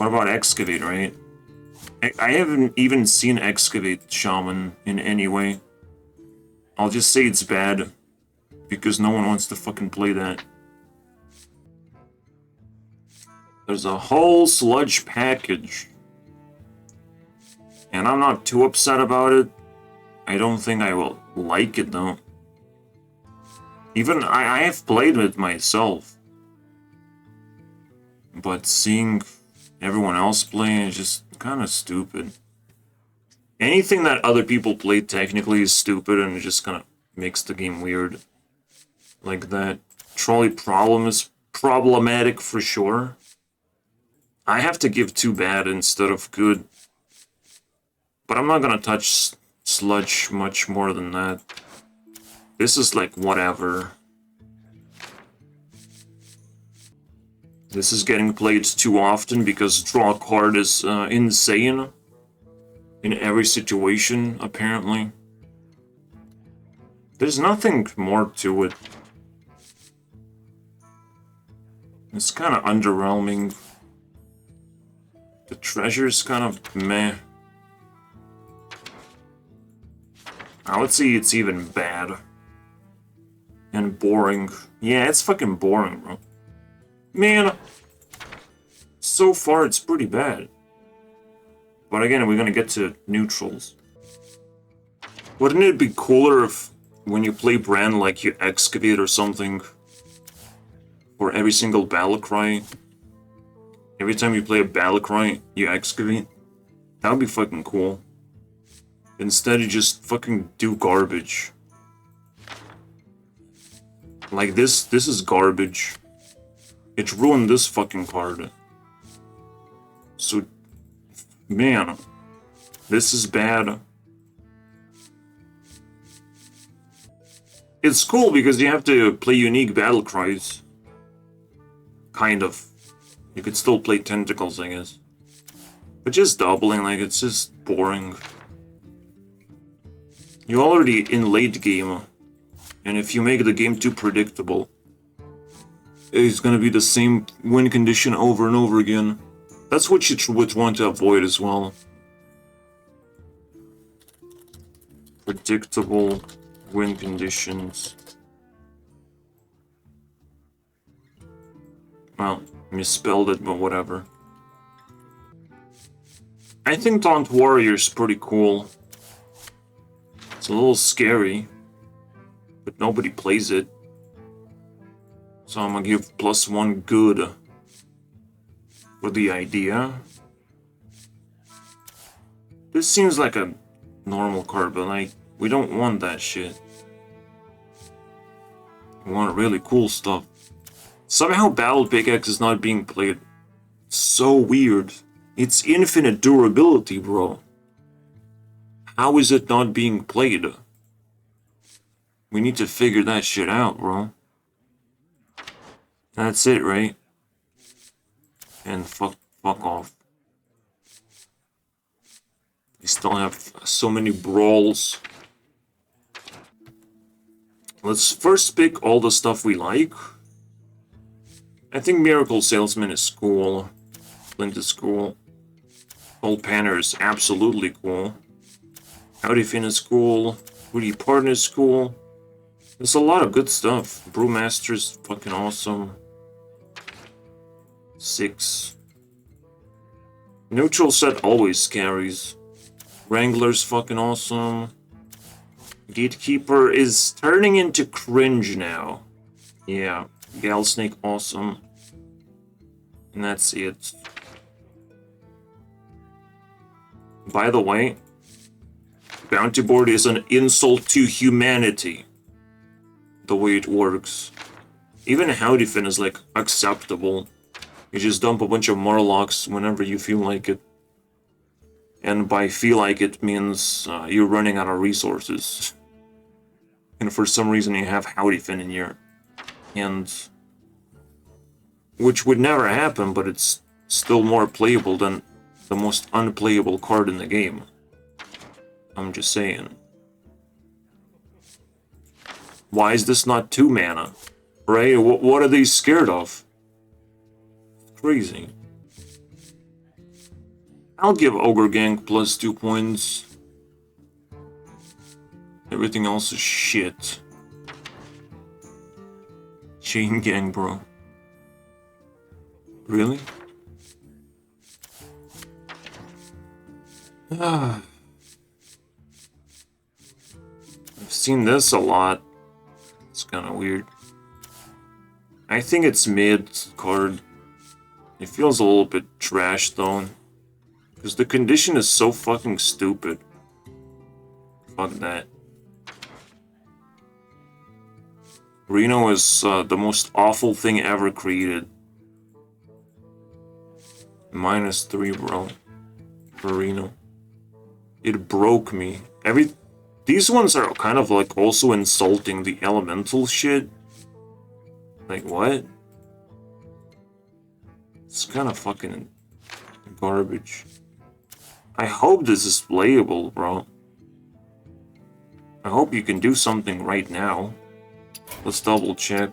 S1: What about Excavate, right? I haven't even seen Excavate Shaman in any way. I'll just say it's bad, because no one wants to fucking play that. There's a whole sludge package. And I'm not too upset about it. I don't think I will like it though. Even I have played it myself. But seeing everyone else play is just kind of stupid. Anything that other people play technically is stupid and it just kind of makes the game weird. Like that trolley problem is problematic for sure. I have to give 2 bad instead of good. But I'm not gonna touch sludge much more than that. This is like whatever. This is getting played too often because draw a card is insane. In every situation, apparently. There's nothing more to it. It's kind of underwhelming. The treasure's kind of meh. I would say it's even bad. And boring. Yeah, it's fucking boring, bro. Man, so far it's pretty bad. But again, we're gonna get to neutrals. Wouldn't it be cooler if when you play Brand like you excavate or something for every single battle cry? Every time you play a battle cry, you excavate? That would be fucking cool. Instead, you just fucking do garbage. Like this is garbage. It ruined this fucking card. So, man, this is bad. It's cool because you have to play unique battle cries. Kind of. You could still play tentacles, I guess. But just doubling, like, it's just boring. You're already in late game. And if you make the game too predictable, it's gonna be the same win condition over and over again. That's what you would want to avoid as well. Predictable win conditions. Well, misspelled it, but whatever. I think Taunt Warrior's pretty cool. It's a little scary, but nobody plays it. So I'm gonna give +1 good for the idea. This seems like a normal card, but like, we don't want that shit. We want really cool stuff. Somehow Battle Pickaxe is not being played. So weird. It's infinite durability, bro. How is it not being played? We need to figure that shit out, bro. That's it, right? And fuck off. We still have so many brawls. Let's first pick all the stuff we like. I think Miracle Salesman is cool. Flint is cool. Old Panner is absolutely cool. Howdy Finn is cool. Woody Partner is cool. There's a lot of good stuff. Brewmaster's fucking awesome. 6. Neutral set always carries. Wrangler's fucking awesome. Gatekeeper is turning into cringe now. Yeah, Gal Snake awesome. And that's it. By the way, Bounty Board is an insult to humanity. The way it works. Even Howdy Finn is like acceptable. You just dump a bunch of Murlocs whenever you feel like it. And by feel like it means you're running out of resources. And for some reason you have Howdy Finn in your hands. Which would never happen, but it's still more playable than the most unplayable card in the game. I'm just saying. Why is this not 2 mana? Right? What are they scared of? Crazy. I'll give Ogre Gang plus 2 points. Everything else is shit. Chain Gang, bro. Really? I've seen this a lot. It's kind of weird. I think it's mid card. It feels a little bit trash though. Because the condition is so fucking stupid. Fuck that. Reno is the most awful thing ever created. -3, bro. For Reno. It broke me. These ones are kind of like also insulting the elemental shit. Like, what? It's kind of fucking garbage. I hope this is playable, bro. I hope you can do something right now. Let's double check.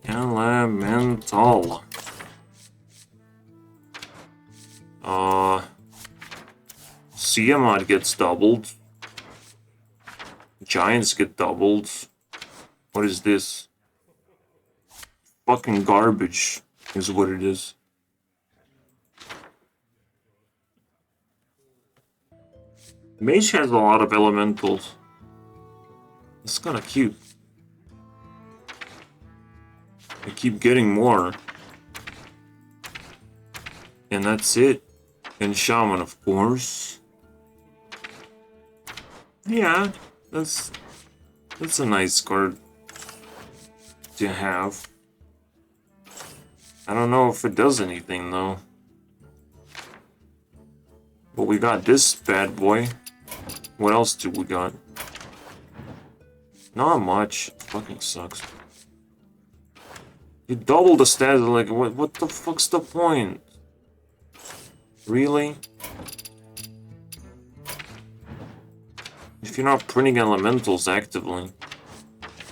S1: Elemental. Tiamat gets doubled. Giants get doubled. What is this? Fucking garbage is what it is. Mage has a lot of elementals. It's kind of cute. I keep getting more. And that's it. And Shaman, of course. Yeah, that's a nice card to have. I don't know if it does anything though. But we got this bad boy. What else do we got? Not much. It fucking sucks. You double the stats, like what the fuck's the point? Really? If you're not printing elementals actively,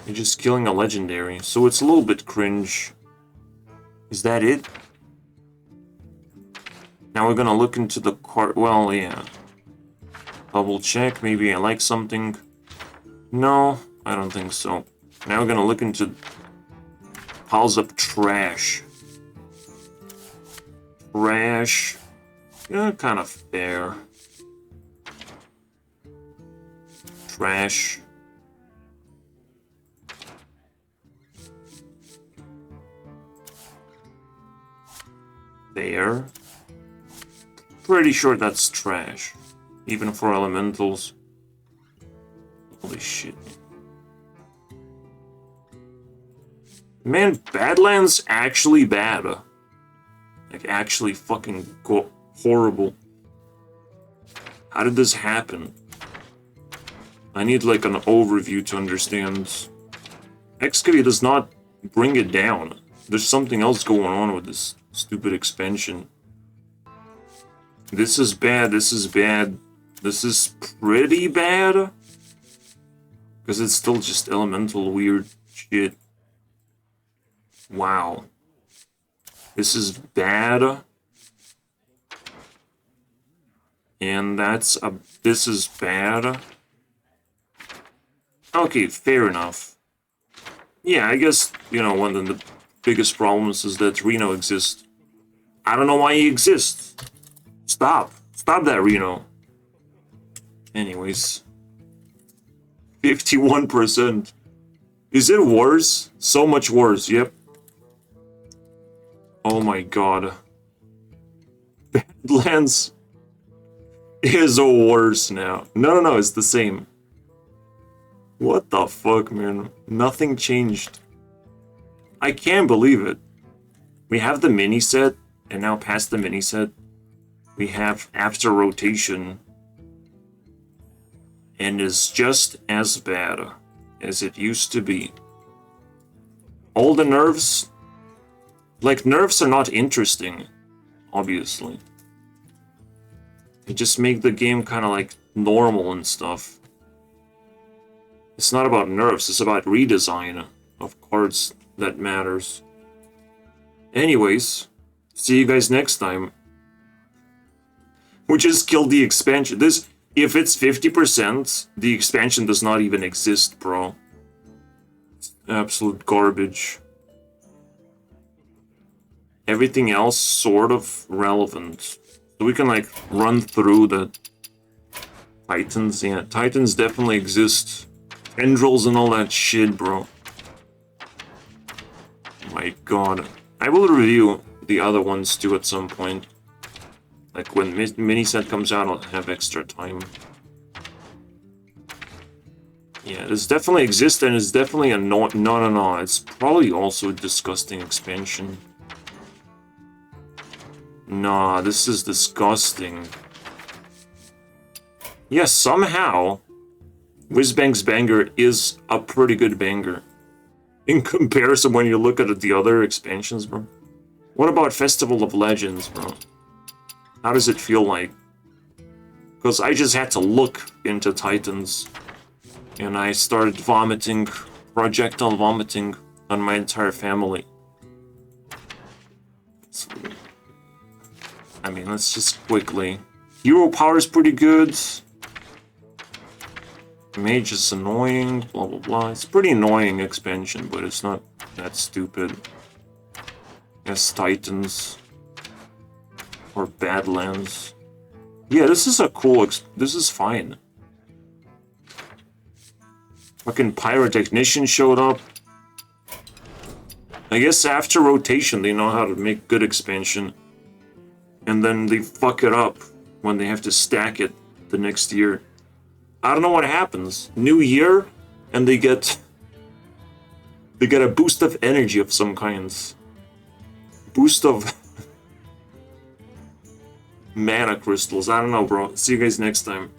S1: you're just killing a legendary, so it's a little bit cringe. Is that it? Now we're gonna look into the card. Well, yeah. Double check, maybe I like something. No, I don't think so. Now we're gonna look into piles of trash. Trash. Yeah, kind of fair. Trash. There. Pretty sure that's trash. Even for elementals. Holy shit. Man, Badlands actually bad. Like, actually fucking horrible. How did this happen? I need, like, an overview to understand. Excavate does not bring it down. There's something else going on with this stupid expansion. This is bad, this is bad. This is pretty bad. Because it's still just elemental weird shit. Wow. This is bad. And this is bad. Okay, fair enough. Yeah, I guess, you know, one of the biggest problems is that Reno exists. I don't know why he exists. Stop. Stop that, Reno. Anyways. 51%. Is it worse? So much worse, yep. Oh my god. Badlands is worse now. No, it's the same. What the fuck, man? Nothing changed. I can't believe it. We have the mini set, and now past the mini set, we have after rotation, and is just as bad as it used to be. All the nerfs, like, nerfs are not interesting, obviously. They just make the game kind of like normal and stuff. It's not about nerfs, it's about redesign of cards that matters. Anyways, see you guys next time. We just killed the expansion. This, if it's 50%, the expansion does not even exist, bro. It's absolute garbage. Everything else sort of relevant. So we can like run through the Titans. Yeah, Titans definitely exist. Tendrils and all that shit, bro. My god. I will review the other ones too at some point. Like when mini set comes out, I'll have extra time. Yeah, this definitely exists and it's definitely a no. It's probably also a disgusting expansion. Nah, this is disgusting. Yeah, somehow, Whizbangs Banger is a pretty good banger. In comparison when you look at the other expansions, bro. What about Festival of Legends, bro? How does it feel like? Because I just had to look into Titans. And I started vomiting, projectile vomiting on my entire family. So, I mean, let's just quickly. Hero power is pretty good. Mage is annoying, blah blah blah. It's a pretty annoying expansion, but it's not that stupid. Yes, Titans. Or Badlands. Yeah, this is a cool this is fine. Fucking Pyrotechnician showed up. I guess after rotation they know how to make good expansion. And then they fuck it up when they have to stack it the next year. I don't know what happens. New year, and they get a boost of energy of some kinds. Boost of mana crystals. I don't know, bro. See you guys next time.